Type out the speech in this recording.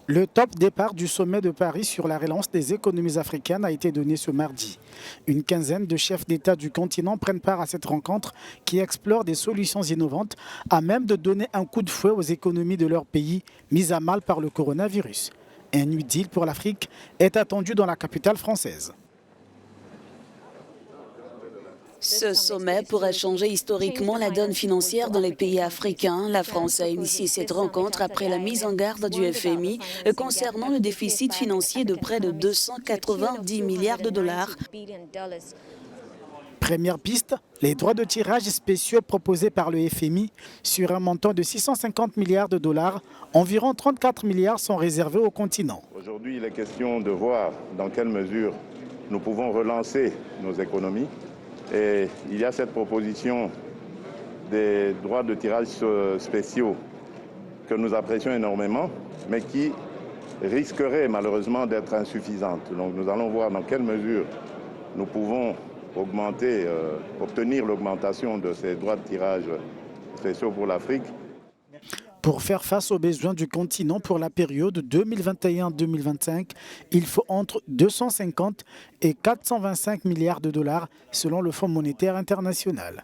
Le top départ du sommet de Paris sur la relance des économies africaines a été donné ce mardi. Une quinzaine de chefs d'État du continent prennent part à cette rencontre qui explore des solutions innovantes à même de donner un coup de fouet aux économies de leur pays mises à mal par le coronavirus. Un New Deal pour l'Afrique est attendu dans la capitale française. Ce sommet pourrait changer historiquement la donne financière dans les pays africains. La France a initié cette rencontre après la mise en garde du FMI concernant le déficit financier de près de 290 milliards de dollars. Première piste, les droits de tirage spéciaux proposés par le FMI sur un montant de 650 milliards de dollars, environ 34 milliards sont réservés au continent. Aujourd'hui, il est question de voir dans quelle mesure nous pouvons relancer nos économies. Et il y a cette proposition des droits de tirage spéciaux que nous apprécions énormément, mais qui risquerait malheureusement d'être insuffisante. Donc nous allons voir dans quelle mesure nous pouvons obtenir l'augmentation de ces droits de tirage spéciaux pour l'Afrique. Pour faire face aux besoins du continent pour la période 2021-2025, il faut entre 250 et 425 milliards de dollars selon le Fonds monétaire international.